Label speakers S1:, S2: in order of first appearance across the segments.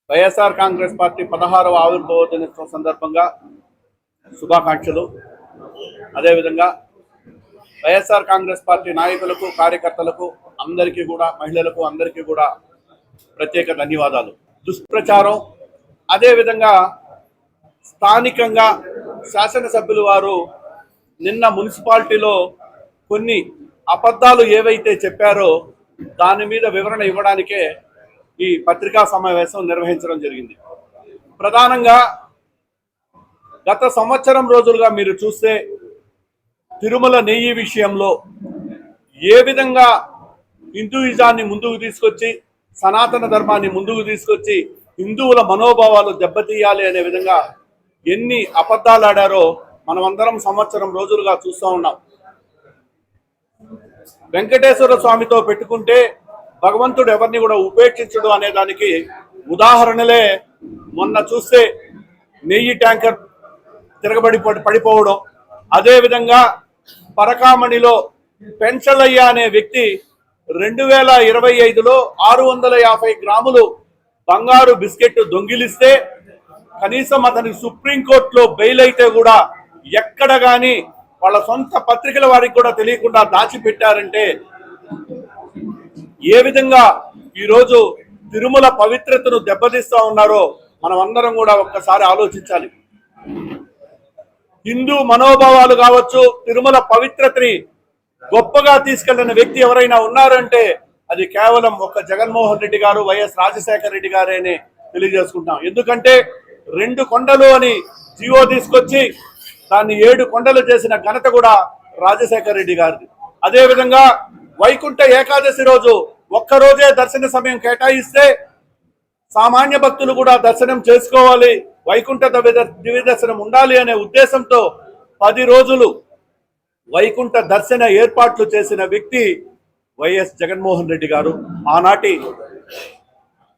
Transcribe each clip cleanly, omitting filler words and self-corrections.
S1: YSR Congress party 16వ ఆవిర్భావ దినోత్సవం సందర్భంగా శుభాకాంక్షలు. అదేవిధంగా వైఎస్ఆర్ కాంగ్రెస్ పార్టీ నాయకులకు, కార్యకర్తలకు, అందరికీ కూడా, మహిళలకు అందరికీ కూడా ప్రత్యేక ధన్యవాదాలు. దుష్ప్రచారం, అదేవిధంగా స్థానికంగా శాసనసభ్యులు వారు నిన్న మున్సిపాలిటీలో కొన్ని అబద్ధాలు ఏవైతే చెప్పారో దాని మీద వివరణ ఇవ్వడానికే ఈ పత్రికా సమావేశం నిర్వహించడం జరిగింది. ప్రధానంగా గత సంవత్సరం రోజులుగా మీరు చూస్తే తిరుమల నెయ్యి విషయంలో ఏ విధంగా హిందూయిజాన్ని ముందుకు తీసుకొచ్చి, సనాతన ధర్మాన్ని ముందుకు తీసుకొచ్చి హిందువుల మనోభావాలు దెబ్బతీయాలి అనే విధంగా ఎన్ని అబద్ధాలు ఆడారో మనమందరం సంవత్సరం రోజులుగా చూస్తూ ఉన్నాం. వెంకటేశ్వర స్వామితో పెట్టుకుంటే భగవంతుడు ఎవరిని కూడా ఉపేక్షించడు అనే దానికి ఉదాహరణలే మొన్న చూస్తే నెయ్యి ట్యాంకర్ తిరగబడి పడిపోవడం, అదేవిధంగా పరకామణిలో పెంచలయ్య అనే వ్యక్తి 2025లో 650 గ్రాములు బంగారు బిస్కెట్ దొంగిలిస్తే కనీసం అతనికి సుప్రీంకోర్టులో బెయిల్ అయితే కూడా ఎక్కడ కానీ వాళ్ళ సొంత పత్రికల వారికి కూడా తెలియకుండా దాచిపెట్టారంటే ఏ విధంగా ఈరోజు తిరుమల పవిత్రతను దెబ్బతీస్తా ఉన్నారో మనం అందరం కూడా ఒక్కసారి ఆలోచించాలి. హిందూ మనోభావాలు కావచ్చు, తిరుమల పవిత్రతని గొప్పగా తీసుకెళ్లిన వ్యక్తి ఎవరైనా ఉన్నారంటే అది కేవలం ఒక్క జగన్మోహన్ రెడ్డి గారు, వైఎస్ రాజశేఖర రెడ్డి గారేనే తెలియజేసుకుంటాం. ఎందుకంటే 2 కొండలు అని జీవో తీసుకొచ్చి దాన్ని 7 కొండలు చేసిన ఘనత కూడా రాజశేఖర రెడ్డి గారిది. అదేవిధంగా వైకుంఠ ఏకాదశి రోజు ఒక్కరోజే దర్శన సమయం కేటాయిస్తే సామాన్య భక్తులు కూడా దర్శనం చేసుకోవాలి, వైకుంఠ దివ్య దర్శనం ఉండాలి అనే ఉద్దేశంతో 10 రోజులు వైకుంఠ దర్శన ఏర్పాట్లు చేసిన వ్యక్తి వైఎస్ జగన్మోహన్ రెడ్డి గారు. ఆనాటి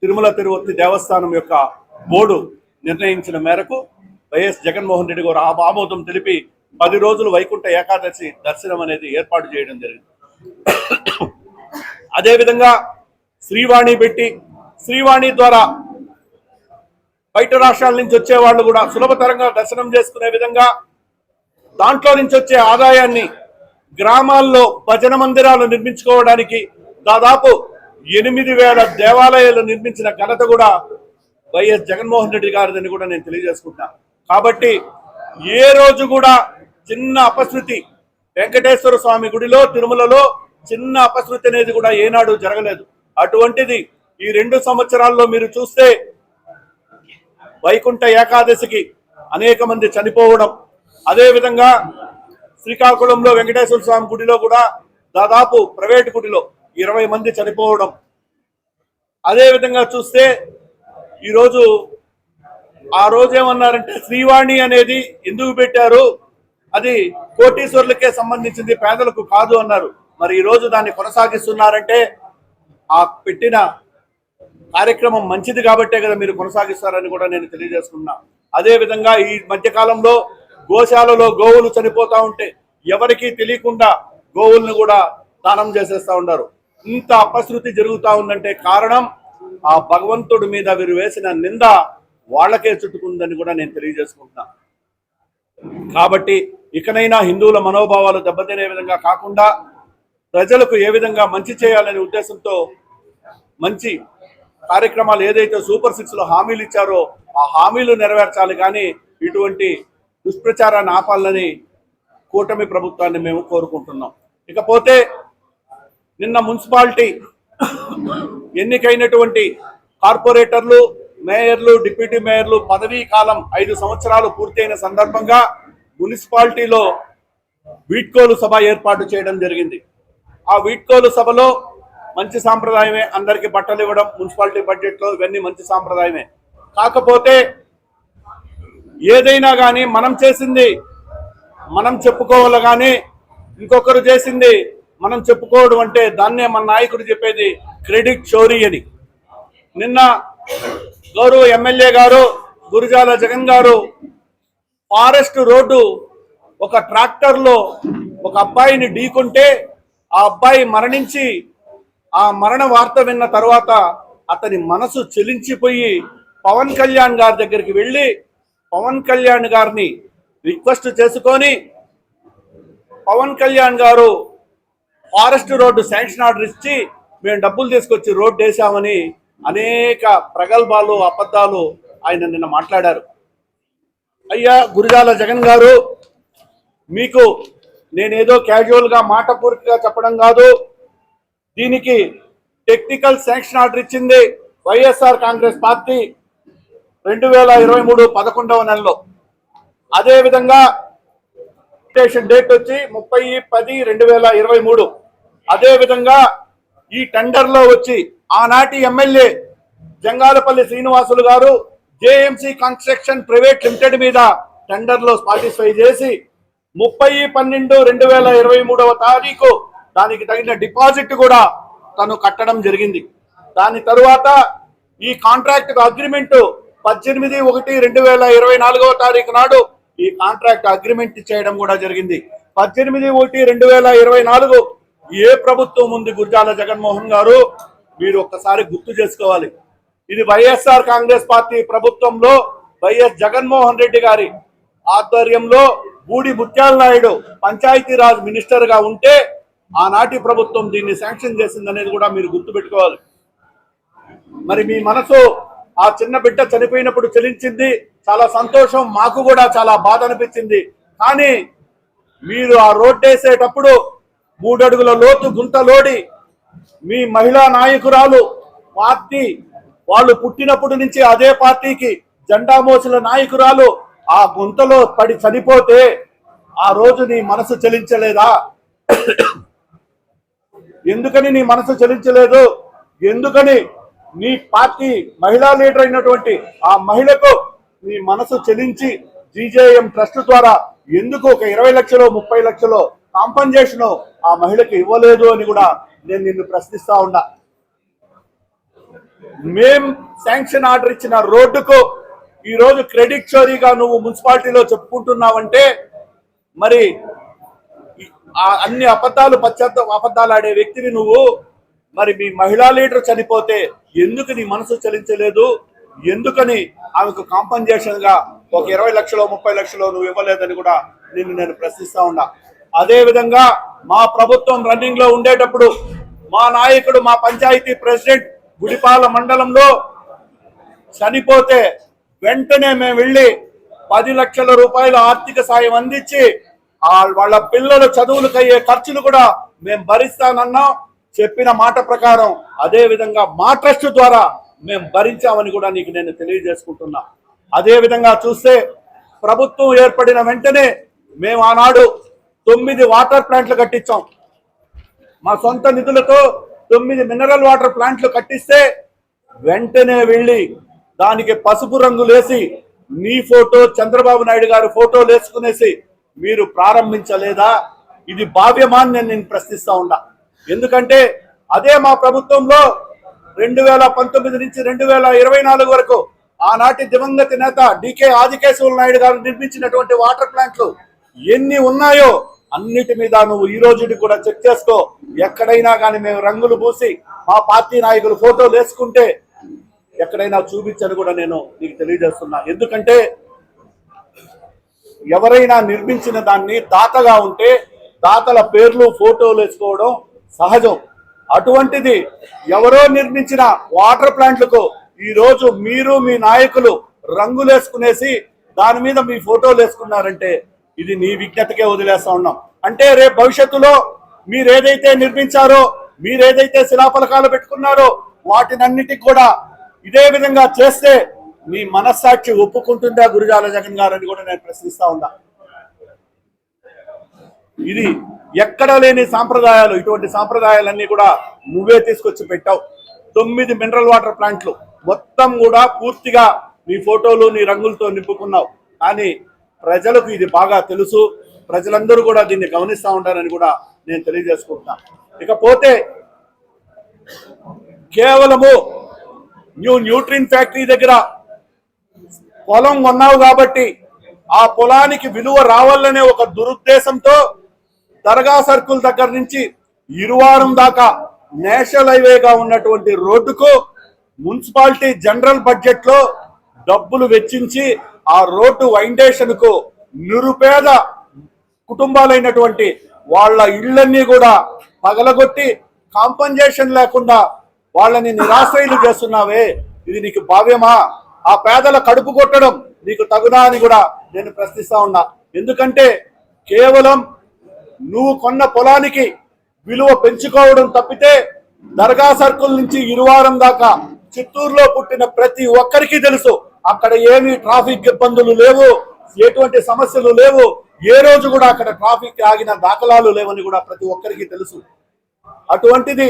S1: తిరుమల తిరుపతి దేవస్థానం యొక్క బోర్డు నిర్ణయించిన మేరకు వైఎస్ జగన్మోహన్ రెడ్డి గారు ఆమోదం తెలిపి 10 రోజులు వైకుంఠ ఏకాదశి దర్శనం అనేది ఏర్పాటు చేయడం జరిగింది. అదేవిధంగా శ్రీవాణి పెట్టి, శ్రీవాణి ద్వారా బయట రాష్ట్రాల నుంచి వచ్చే వాళ్ళు కూడా సులభతరంగా దర్శనం చేసుకునే విధంగా దాంట్లో నుంచి వచ్చే ఆదాయాన్ని గ్రామాల్లో భజన మందిరాలు నిర్మించుకోవడానికి దాదాపు 8,000 దేవాలయాలు నిర్మించిన ఘనత కూడా వైఎస్ జగన్మోహన్ రెడ్డి గారిదని కూడా నేను తెలియజేసుకుంటాను. కాబట్టి ఏ రోజు కూడా చిన్న అపశృతి, వెంకటేశ్వర స్వామి గుడిలో తిరుమలలో చిన్న అపశృతి అనేది కూడా ఏనాడు జరగలేదు. అటువంటిది ఈ 2 సంవత్సరాల్లో మీరు చూస్తే వైకుంఠ ఏకాదశికి అనేక మంది చనిపోవడం, అదేవిధంగా శ్రీకాకుళంలో వెంకటేశ్వర స్వామి గుడిలో కూడా దాదాపు ప్రైవేటు గుడిలో 20 మంది చనిపోవడం, అదేవిధంగా చూస్తే ఈరోజు ఆ రోజు ఏమన్నారంటే శ్రీవాణి అనేది ఎందుకు పెట్టారు, అది కోటీశ్వరులకే సంబంధించింది, పేదలకు కాదు అన్నారు. మరి ఈరోజు దాన్ని కొనసాగిస్తున్నారంటే ఆ పెట్టిన కార్యక్రమం మంచిది కాబట్టే కదా మీరు కొనసాగిస్తారని కూడా నేను తెలియజేసుకున్నా. అదేవిధంగా ఈ మధ్యకాలంలో గోశాలలో గోవులు చనిపోతూ ఉంటే ఎవరికీ తెలియకుండా గోవుల్ని కూడా దానం చేసేస్తూ ఉన్నారు. ఇంత అపశృతి జరుగుతూ ఉందంటే కారణం ఆ భగవంతుడి మీద వీరు వేసిన నింద వాళ్ళకే చుట్టుకుందని కూడా నేను తెలియజేసుకుంటున్నా. కాబట్టి ఇకనైనా హిందువుల మనోభావాలు దెబ్బతినే విధంగా కాకుండా ప్రజలకు ఏ విధంగా మంచి చేయాలనే ఉద్దేశంతో మంచి కార్యక్రమాలు ఏదైతే సూపర్ 6లో హామీలు ఇచ్చారో ఆ హామీలు నెరవేర్చాలి, కానీ ఇటువంటి దుష్ప్రచారాన్ని ఆపాలని కూటమి ప్రభుత్వాన్ని మేము కోరుకుంటున్నాం. ఇకపోతే నిన్న మున్సిపాలిటీ ఎన్నికైనటువంటి కార్పొరేటర్లు, మేయర్లు, డిప్యూటీ మేయర్లు పదవీ కాలం 5 సంవత్సరాలు పూర్తయిన సందర్భంగా మున్సిపాలిటీలో వీడ్కోలు సభ ఏర్పాటు చేయడం జరిగింది. ఆ వీడ్కోలు సభలో మంచి సాంప్రదాయమే, అందరికీ బట్టలు ఇవ్వడం మున్సిపాలిటీ బడ్జెట్లో ఇవన్నీ మంచి సాంప్రదాయమే. కాకపోతే ఏదైనా కానీ మనం చేసింది మనం చెప్పుకోవాలి, కానీ ఇంకొకరు చేసింది మనం చెప్పుకోవడం అంటే దాన్నే మన నాయకుడు చెప్పేది క్రెడిట్ చోరీ అని. నిన్న గౌరవ ఎమ్మెల్యే గారు గురుజాల జగన్ గారు ఫారెస్ట్ రోడ్డు ఒక ట్రాక్టర్లో ఒక అబ్బాయిని ఢీకొంటే ఆ అబ్బాయి మరణించి ఆ మరణ వార్త విన్న తర్వాత అతని మనసు చెలించిపోయి పవన్ కళ్యాణ్ గారి దగ్గరికి వెళ్ళి పవన్ కళ్యాణ్ గారిని రిక్వెస్ట్ చేసుకొని పవన్ కళ్యాణ్ గారు ఫారెస్ట్ రోడ్డు శాంక్షన్ ఆర్డర్ ఇచ్చి మేము డబ్బులు తీసుకొచ్చి రోడ్డు వేసామని అనేక ప్రగల్భాలు అబద్ధాలు ఆయన నిన్న మాట్లాడారు. అయ్యా గురజాల జగన్ గారు, మీకు నేనేదో క్యాజువల్గా మాట పూర్తిగా చెప్పడం కాదు, దీనికి టెక్నికల్ శాంక్షన్ ఆర్డర్ ఇచ్చింది వైఎస్ఆర్ కాంగ్రెస్ పార్టీ 2023 11వ నెలలో. అదేవిధంగా డేట్ వచ్చి 30/10/2023. అదేవిధంగా ఈ టెండర్లో వచ్చి ఆనాటి ఎమ్మెల్యే జంగాలపల్లి శ్రీనివాసులు గారు జేఎంసీ కన్స్ట్రక్షన్ ప్రైవేట్ లిమిటెడ్ మీద టెండర్లో పార్టిసిపై చేసి 30/12/2023 దానికి తగిన డిపాజిట్ కూడా తను కట్టడం జరిగింది. దాని తరువాత ఈ కాంట్రాక్ట్ అగ్రిమెంట్ 18/1/2024 నాడు ఈ కాంట్రాక్ట్ అగ్రిమెంట్ చేయడం కూడా జరిగింది. 18/1/2024 ఏ ప్రభుత్వం ఉంది గురజాల జగన్మోహన్ గారు, మీరు ఒక్కసారి గుర్తు చేసుకోవాలి. ఇది వైఎస్ఆర్ కాంగ్రెస్ పార్టీ ప్రభుత్వంలో వైఎస్ జగన్మోహన్ రెడ్డి గారి ఆధ్వర్యంలో బూడి ముత్యాల నాయుడు పంచాయతీరాజ్ మినిస్టర్ గా ఉంటే ఆనాటి ప్రభుత్వం దీన్ని శాంక్షన్ చేసిందనేది కూడా మీరు గుర్తుపెట్టుకోవాలి. మరి మీ మనసు ఆ చిన్న బిడ్డ చనిపోయినప్పుడు చెలించింది, చాలా సంతోషం, మాకు కూడా చాలా బాధ అనిపించింది. కానీ మీరు ఆ రోడ్డు వేసేటప్పుడు 3 అడుగుల లోతు గుంతలోడి మీ మహిళా నాయకురాలు పార్టీ వాళ్ళు పుట్టినప్పటి నుంచి అదే పార్టీకి జెండా మోసిన నాయకురాలు ఆ గుంతలో పడి చనిపోతే ఆ రోజు నీ మనసు చలించలేదా? ఎందుకని నీ మనసు చలించలేదు? ఎందుకని నీ పార్టీ మహిళా లీడర్ అయినటువంటి ఆ మహిళకు నీ మనసు చెలించి జీజేఎం ట్రస్ట్ ద్వారా ఎందుకు ఒక 20 లక్షలు 30 లక్షలు కాంపన్సేషన్ ఆ మహిళకి ఇవ్వలేదు అని కూడా నేను నిన్ను ప్రశ్నిస్తా ఉన్నా. మేం శాంక్షన్ ఆర్డర్ ఇచ్చిన రోడ్డుకు ఈ రోజు క్రెడిట్ చోరీగా నువ్వు మున్సిపాలిటీలో చెప్పుకుంటున్నావంటే మరి అన్ని అబద్ధాలు ఆడే వ్యక్తిని నువ్వు. మరి మీ మహిళా లీడర్ చనిపోతే ఎందుకు నీ మనసు చలించలేదు? ఎందుకని ఆమెకు కాంపన్సేషన్ గా ఒక 20 లక్షలు 30 లక్షలు నువ్వు ఇవ్వలేదని కూడా నేను ప్రశ్నిస్తా ఉన్నా. అదే విధంగా మా ప్రభుత్వం రన్నింగ్ లో ఉండేటప్పుడు మా నాయకుడు మా పంచాయతీ ప్రెసిడెంట్ గుడిపాల మండలంలో చనిపోతే వెంటనే మేము వెళ్ళి 10 లక్షల రూపాయల ఆర్థిక సాయం అందించి వాళ్ళ పిల్లల చదువులకు అయ్యే ఖర్చులు కూడా మేము భరిస్తానన్నాం. చెప్పిన మాట ప్రకారం అదే విధంగా మా ట్రస్ట్ ద్వారా మేము భరించామని కూడా నీకు నేను తెలియజేసుకుంటున్నా. అదే విధంగా చూస్తే ప్రభుత్వం ఏర్పడిన వెంటనే మేము ఆనాడు 9 వాటర్ ప్లాంట్లు కట్టించాం. మా సొంత నిధులతో 9 మినరల్ వాటర్ ప్లాంట్లు కట్టిస్తే వెంటనే వెళ్ళి దానికి పసుపు రంగులేసి నీ ఫోటో చంద్రబాబు నాయుడు గారి ఫోటోలు వేసుకునేసి మీరు ప్రారంభించలేదా? ఇది భావ్యమాన్ని నేను ప్రశ్నిస్తా ఉన్నా. ఎందుకంటే అదే మా ప్రభుత్వంలో 2019 నుంచి 2024 వరకు ఆనాటి దివంగత నేత డికే ఆదికేశవులు నాయుడు గారు నిర్మించినటువంటి వాటర్ ప్లాంట్లు ఎన్ని ఉన్నాయో అన్నిటి మీద నువ్వు ఈ రోజు కూడా చెక్ చేసుకో. ఎక్కడైనా కానీ మేము రంగులు పూసి మా పార్టీ నాయకులు ఫోటోలు వేసుకుంటే ఎక్కడైనా చూపించని కూడా నేను నీకు తెలియజేస్తున్నా. ఎందుకంటే ఎవరైనా నిర్మించిన దాన్ని దాతగా ఉంటే దాతల పేర్లు ఫోటోలు వేసుకోవడం సహజం. అటువంటిది ఎవరో నిర్మించిన వాటర్ ప్లాంట్లకు ఈ రోజు మీరు మీ నాయకులు రంగులేసుకునేసి దాని మీద మీ ఫోటోలు వేసుకున్నారంటే ఇది నీ విజ్ఞతకే వదిలేస్తా ఉన్నాం. అంటే రేపు భవిష్యత్తులో మీరేదైతే నిర్మించారో, మీరేదైతే శిలాఫలకాలు పెట్టుకున్నారో వాటినన్నిటికి కూడా ఇదే విధంగా చేస్తే మీ మనస్సాక్షి ఒప్పుకుంటుందా గురజాల జగన్ గారు అని కూడా నేను ప్రశ్నిస్తా ఉన్నా. ఇది ఎక్కడ లేని సాంప్రదాయాలు. ఇటువంటి సాంప్రదాయాలన్నీ కూడా నువ్వే తీసుకొచ్చి పెట్టావు. 9 మినరల్ వాటర్ ప్లాంట్లు మొత్తం కూడా పూర్తిగా నీ ఫోటోలు నీ రంగులతో నింపుకున్నావు. కానీ ప్రజలకు ఇది బాగా తెలుసు, ప్రజలందరూ కూడా దీన్ని గమనిస్తూ ఉంటారని కూడా నేను తెలియజేసుకుంటున్నా. ఇకపోతే కేవలము న్యూట్రిన్ ఫ్యాక్టరీ దగ్గర పొలం కొన్నావు కాబట్టి ఆ పొలానికి విలువ రావాలనే ఒక దురుద్దేశంతో దర్గా సర్కిల్ దగ్గర నుంచి ఇరువారం దాకా నేషనల్ హైవేగా ఉన్నటువంటి రోడ్డుకు మున్సిపాలిటీ జనరల్ బడ్జెట్ లో డబ్బులు వెచ్చించి ఆ రోడ్డు వైండేషన్ కు నిరుపేద కుటుంబాలైనటువంటి వాళ్ళ ఇళ్లన్నీ కూడా పగలగొట్టి కాంపన్సేషన్ లేకుండా వాళ్ళని నిరాశ్రయులు చేస్తున్నావే, ఇది నీకు భావ్యమా? ఆ పేదల కడుపు కొట్టడం నీకు తగునా అని కూడా నేను ప్రశ్నిస్తా ఉన్నా. ఎందుకంటే కేవలం నువ్వు కొన్న పొలానికి విలువ పెంచుకోవడం తప్పితే దర్గా సర్కిల్ నుంచి ఇరువారం దాకా చిత్తూరులో పుట్టిన ప్రతి ఒక్కరికి తెలుసు అక్కడ ఏమీ ట్రాఫిక్ ఇబ్బందులు లేవు, ఎటువంటి సమస్యలు లేవు, ఏ రోజు కూడా అక్కడ ట్రాఫిక్ ఆగిన దాఖలాలు లేవని కూడా ప్రతి ఒక్కరికి తెలుసు. అటువంటిది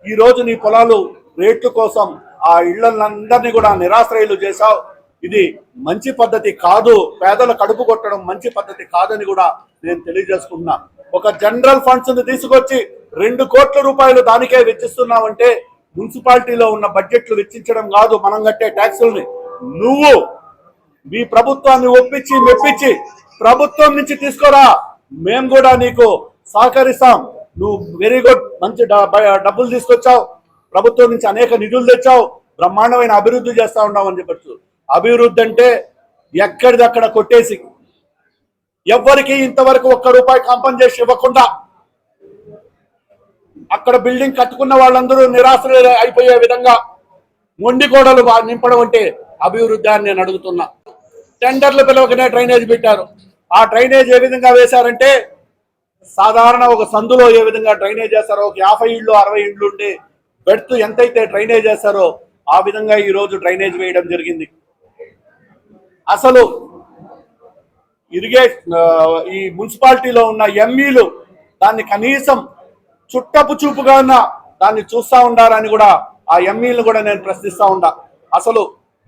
S1: ఈ రోజు నీ పొలాలు రేట్ల కోసం ఆ ఇళ్లందరినీ కూడా నిరాశ్రయులు చేశావు. ఇది మంచి పద్ధతి కాదు, పేదల కడుపు కొట్టడం మంచి పద్ధతి కాదని కూడా నేను తెలియజేసుకుంటున్నా. ఒక జనరల్ ఫండ్స్ ని తీసుకొచ్చి 2 కోట్ల రూపాయలు దానికే వెచ్చిస్తున్నావంటే మున్సిపాలిటీలో ఉన్న బడ్జెట్లు వెచ్చించడం కాదు, మనం కట్టే ట్యాక్సుల్ని నువ్వు మీ ప్రభుత్వాన్ని ఒప్పించి మెప్పించి ప్రభుత్వం నుంచి తీసుకోరా, మేము కూడా నీకు సహకరిస్తాం. నువ్వు వెరీ గుడ్, మంచి డబ్బులు తీసుకొచ్చావు, ప్రభుత్వం నుంచి అనేక నిధులు తెచ్చావు, బ్రహ్మాండమైన అభివృద్ధి చేస్తా ఉన్నావు అని చెప్పచ్చు. అభివృద్ధి అంటే ఎక్కడిదక్కడ కొట్టేసి ఎవ్వరికి ఇంతవరకు ₹1 కాంపన్సేషన్ ఇవ్వకుండా అక్కడ బిల్డింగ్ కట్టుకున్న వాళ్ళందరూ నిరాశ్రయ అయిపోయే విధంగా మొండి గోడలు నింపడం అంటే అభివృద్ధి అని నేను అడుగుతున్నా. టెండర్లు పిలవకనే డ్రైనేజ్ పెట్టారు. ఆ డ్రైనేజ్ ఏ విధంగా వేశారంటే సాధారణ ఒక సందులో ఏ విధంగా డ్రైనేజ్ చేస్తారో, ఒక 50 ఇళ్ళు 60 ఇళ్ళు ఉండి బెడ్త్ ఎంతైతే డ్రైనేజ్ చేస్తారో ఆ విధంగా ఈ రోజు డ్రైనేజ్ వేయడం జరిగింది. అసలు ఈ మున్సిపాలిటీలో ఉన్న ఎంఈలు దాన్ని కనీసం చుట్టపు చూపుగా ఉన్న దాన్ని చూస్తా ఉండాలని కూడా ఆ ఎంఈలను కూడా నేను ప్రశ్నిస్తా ఉండా. అసలు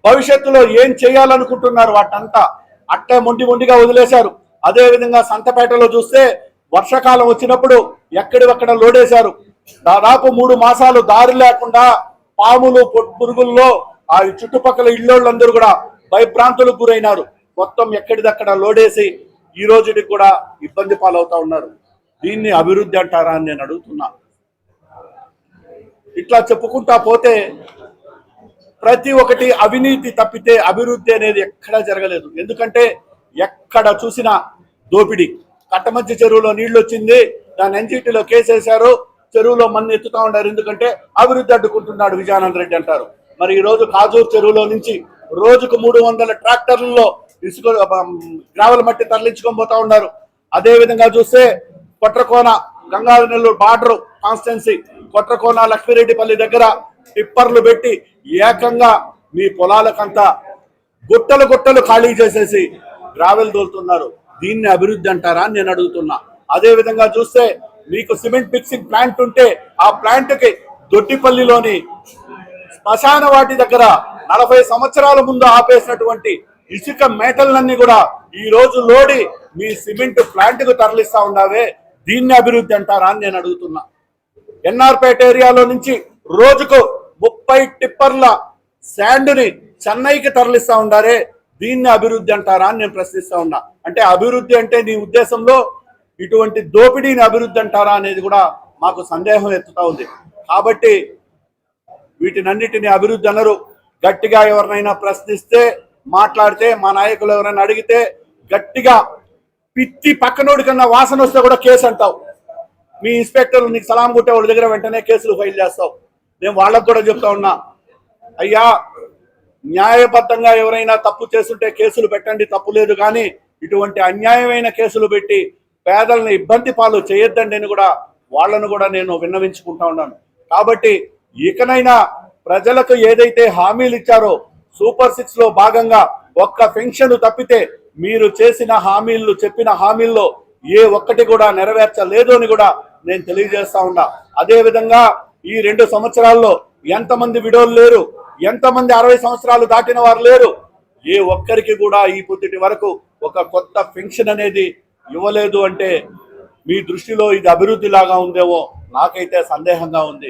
S1: భవిష్యత్తులో ఏం చేయాలనుకుంటున్నారు వాటంతా అట్టే మొండిగా వదిలేశారు. అదే విధంగా సంతపేటలో చూస్తే వర్షాకాలం వచ్చినప్పుడు ఎక్కడివక్కడ లోడేశారు. దాదాపు 3 మాసాలు దారి లేకుండా పాములు పురుగుల్లో ఆ చుట్టుపక్కల ఇళ్ళోళ్ళందరూ కూడా భయభ్రాంతులకు గురైనారు. మొత్తం ఎక్కడిదక్కడ లోడేసి ఈ రోజుకి కూడా ఇబ్బంది పాలవుతా ఉన్నారు. దీన్ని అభివృద్ధి అంటారా అని నేను అడుగుతున్నా. ఇట్లా చెప్పుకుంటా పోతే ప్రతి ఒక్కటి అవినీతి తప్పితే అభివృద్ధి అనేది ఎక్కడా జరగలేదు. ఎందుకంటే ఎక్కడ చూసినా దోపిడీ. కట్టమంచి చెరువులో నీళ్లు వచ్చింది, దాని ఎన్జిటీలో కేసేశారు, చెరువులో మన్ను ఎత్తుతా ఉన్నారు. ఎందుకంటే అభివృద్ధి అడ్డుకుంటున్నాడు విజయానంద రెడ్డి అంటారు. మరి ఈ రోజు కాజూరు చెరువులో నుంచి రోజుకు 300 ట్రాక్టర్లలో ఇసుక గ్రావెల్ మట్టి తరలించుకొని పోతా ఉన్నారు. అదే విధంగా చూస్తే కొట్రకోన గంగానెల్లూరు బార్డర్ కాన్స్టిట్యున్సీ కొట్రకోన లక్ష్మీరెడ్డిపల్లి దగ్గర టిప్పర్లు పెట్టి ఏకంగా మీ పొలాలకంతా గుట్టలు ఖాళీ చేసేసి గ్రావెల్ దోలుతున్నారు. దీన్ని అభివృద్ధి అంటారా అని నేను అడుగుతున్నా. అదే విధంగా చూస్తే మీకు సిమెంట్ మిక్సింగ్ ప్లాంట్ ఉంటే ఆ ప్లాంట్ కి దొడ్డిపల్లిలోని శ్మశాన వాటి దగ్గర 40 సంవత్సరాల ముందు ఆపేసినటువంటి ఇసుక మేటలన్నీ కూడా ఈ రోజు లోడి మీ సిమెంట్ ప్లాంట్ కు తరలిస్తా ఉన్నావే, దీన్ని అభివృద్ధి అంటారా అని నేను అడుగుతున్నా. ఎన్ఆర్పేట ఏరియాలో నుంచి రోజుకు 30 టిప్పర్ల శాండ్ ని చెన్నైకి తరలిస్తా ఉండారే, దీన్ని అభివృద్ధి అంటారా అని నేను ప్రశ్నిస్తా ఉన్నా. అంటే అభివృద్ధి అంటే నీ ఉద్దేశంలో ఇటువంటి దోపిడీని అభివృద్ధి అంటారా అనేది కూడా మాకు సందేహం ఎత్తుతా ఉంది. కాబట్టి వీటినన్నిటిని అభివృద్ధి అనరు. గట్టిగా ఎవరినైనా ప్రశ్నిస్తే మాట్లాడితే మా నాయకులు ఎవరైనా అడిగితే గట్టిగా పిత్తి పక్కనోడి కన్నా వాసన వస్తే కూడా కేసు అంటావు. మీ ఇన్స్పెక్టర్లు నీకు సలాం కొట్టే వాళ్ళ దగ్గర వెంటనే కేసులు ఫైల్ చేస్తావు. నేను వాళ్ళకు కూడా చెప్తా ఉన్నా, అయ్యా న్యాయబద్ధంగా ఎవరైనా తప్పు చేస్తుంటే కేసులు పెట్టండి, తప్పు లేదు. కానీ ఇటువంటి అన్యాయమైన కేసులు పెట్టి పేదలను ఇబ్బంది పాలు చేయొద్దండి అని కూడా వాళ్ళను కూడా నేను విన్నవించుకుంటా ఉన్నాను. కాబట్టి ఇకనైనా ప్రజలకు ఏదైతే హామీలు ఇచ్చారో సూపర్ 6 లో భాగంగా ఒక్క పెన్షన్ తప్పితే మీరు చేసిన హామీలు చెప్పిన హామీల్లో ఏ ఒక్కటి కూడా నెరవేర్చలేదు అని కూడా నేను తెలియజేస్తా ఉన్నా. అదే విధంగా ఈ 2 సంవత్సరాల్లో ఎంతమంది విడోలు లేరు, ఎంతమంది 60 సంవత్సరాలు దాటిన వారు లేరు, ఏ ఒక్కరికి కూడా ఈ పొద్దుటి వరకు ఒక కొత్త పెన్షన్ అనేది ఇవ్వలేదు. అంటే మీ దృష్టిలో ఇది అభివృద్ధి లాగా ఉందేమో నాకైతే సందేహంగా ఉంది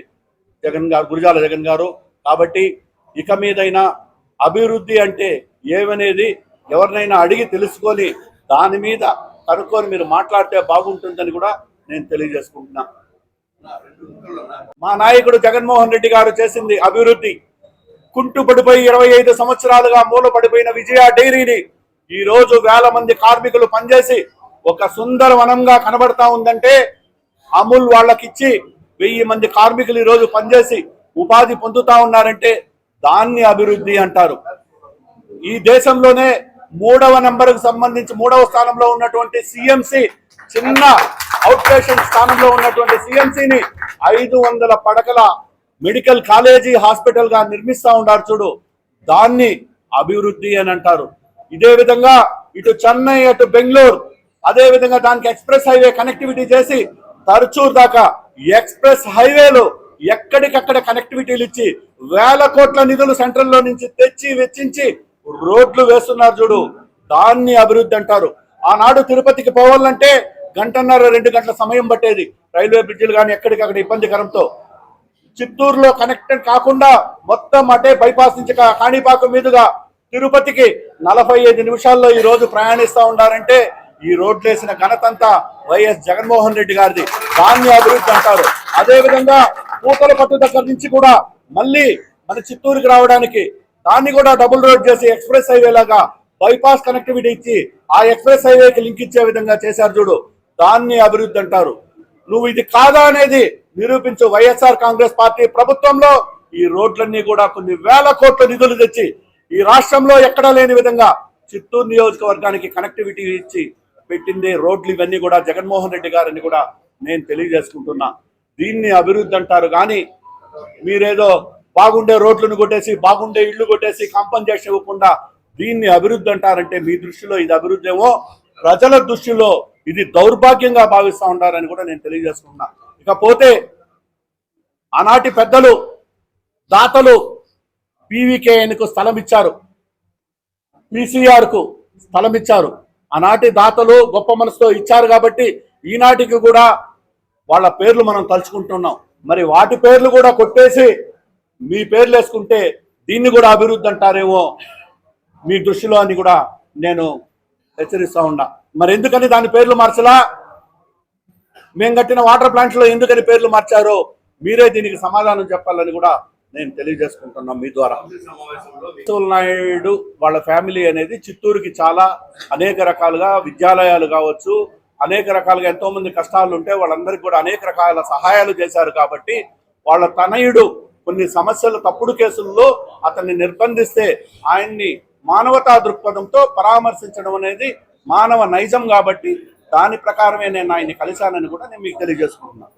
S1: జగన్ గారు, గురజాల జగన్ గారు. కాబట్టి ఇక మీదైనా అభివృద్ధి అంటే ఏమనేది ఎవరినైనా అడిగి తెలుసుకొని దాని మీద కనుక్కొని మీరు మాట్లాడితే బాగుంటుందని కూడా నేను తెలియజేసుకుంటున్నా. మా నాయకుడు జగన్మోహన్ రెడ్డి గారు చేసింది అభివృద్ధి. కుంటుపడిపోయి 25 సంవత్సరాలుగా మూలపడిపోయిన విజయ డైరీని ఈ రోజు వేల మంది కార్మికులు పనిచేసి ఒక సుందర వనంగా కనబడతా ఉందంటే అమూల్ వాళ్ళకిచ్చి 1000 మంది కార్మికులు ఈ రోజు పనిచేసి ఉపాధి పొందుతా ఉన్నారంటే దాన్ని అభివృద్ధి అంటారు. ఈ దేశంలోనే 3వ నంబర్కు సంబంధించి 3వ స్థానంలో ఉన్నటువంటి సిఎంసి, చిన్న అవుట్ పేషెంట్ స్థానంలో ఉన్నటువంటి సిఎంసిని 500 పడకల మెడికల్ కాలేజీ హాస్పిటల్ గా నిర్మిస్తా ఉన్నారు చూడు, దాన్ని అభివృద్ధి అని అంటారు. ఇదే విధంగా ఇటు చెన్నై అటు బెంగళూరు, అదే విధంగా దానికి ఎక్స్ప్రెస్ హైవే కనెక్టివిటీ చేసి తరచూరు దాకా ఎక్స్ప్రెస్ హైవేలో ఎక్కడికక్కడ కనెక్టివిటీలు ఇచ్చి వేల కోట్ల నిధులు సెంట్రల్ లో నుంచి తెచ్చి వెచ్చించి రోడ్లు వేస్తున్నారు చూడు, దాన్ని అభివృద్ధి అంటారు. ఆనాడు తిరుపతికి పోవాలంటే 1.5-2 గంటల సమయం పట్టేది, రైల్వే బ్రిడ్జిలు కానీ ఎక్కడికక్కడ ఇబ్బందికరంతో. చిత్తూరులో కనెక్టెడ్ కాకుండా మొత్తం అటే బైపాస్ నుంచి కాణిపాకం మీదుగా తిరుపతికి 45 నిమిషాల్లో ఈ రోజు ప్రయాణిస్తా ఉన్నారంటే ఈ రోడ్లు వేసిన ఘనతంతా వైఎస్ జగన్మోహన్ రెడ్డి గారిది, దాన్ని అభివృద్ధి అంటారు. అదే విధంగా పూతలపట్టు దగ్గర నుంచి కూడా మళ్ళీ మన చిత్తూరుకి రావడానికి దాన్ని కూడా డబుల్ రోడ్ చేసి ఎక్స్ప్రెస్ హైవే లాగా బైపాస్ కనెక్టివిటీ ఇచ్చి ఆ ఎక్స్ప్రెస్ హైవేకి లింక్ ఇచ్చే విధంగా చేశారు చూడు, దాన్ని అభివృద్ధి అంటారు. నువ్వు ఇది కాదా అనేది నిరూపించు. వైఎస్ఆర్ కాంగ్రెస్ పార్టీ ప్రభుత్వంలో ఈ రోడ్లన్నీ కూడా కొన్ని వేల కోట్ల నిధులు తెచ్చి ఈ రాష్ట్రంలో ఎక్కడా లేని విధంగా చిత్తూరు నియోజకవర్గానికి కనెక్టివిటీ ఇచ్చి పెట్టింది రోడ్లు. ఇవన్నీ కూడా జగన్మోహన్ రెడ్డి గారిని కూడా నేను తెలియజేసుకుంటున్నా. దీన్ని అభివృద్ధి అంటారు. కానీ మీరేదో బాగుండే రోడ్లను కొట్టేసి బాగుండే ఇళ్లు కొట్టేసి కాంపన్సేషన్ ఇవ్వకుండా దీన్ని అభివృద్ధి అంటారంటే మీ దృష్టిలో ఇది అభివృద్ధి ఏమో, ప్రజల దృష్టిలో ఇది దౌర్భాగ్యంగా భావిస్తూ ఉంటారని కూడా నేను తెలియజేసుకున్నా. ఇకపోతే ఆనాటి పెద్దలు దాతలు పీవీకేఎన్కు స్థలం ఇచ్చారు, పీసీఆర్కు స్థలం ఇచ్చారు. ఆనాటి దాతలు గొప్ప మనసుతో ఇచ్చారు కాబట్టి ఈనాటికి కూడా వాళ్ళ పేర్లు మనం తలుచుకుంటున్నాం. మరి వాటి పేర్లు కూడా కొట్టేసి మీ పేర్లు వేసుకుంటే దీన్ని కూడా అభివృద్ధి అంటారేమో మీ దృష్టిలో అని కూడా నేను హెచ్చరిస్తా ఉన్నా. మరి ఎందుకని దాని పేర్లు మార్చలా? మేము కట్టిన వాటర్ ప్లాంట్లో ఎందుకని పేర్లు మార్చారో మీరే దీనికి సమాధానం చెప్పాలని కూడా నేను తెలియజేసుకుంటున్నాం మీ ద్వారా. నాయుడు వాళ్ళ ఫ్యామిలీ అనేది చిత్తూరుకి చాలా అనేక రకాలుగా విద్యాలయాలు కావచ్చు, అనేక రకాలుగా ఎంతో మంది కష్టాలు ఉంటే వాళ్ళందరికీ కూడా అనేక రకాల సహాయాలు చేశారు. కాబట్టి వాళ్ళ తనయుడు కొన్ని సమస్యలు తప్పుడు కేసుల్లో అతన్ని నిర్బంధిస్తే ఆయన్ని మానవతా దృక్పథంతో పరామర్శించడం అనేది మానవ నైజం. కాబట్టి దాని ప్రకారమే నేను ఆయన్ని కలిశానని కూడా నేను మీకు తెలియజేసుకుంటున్నాను.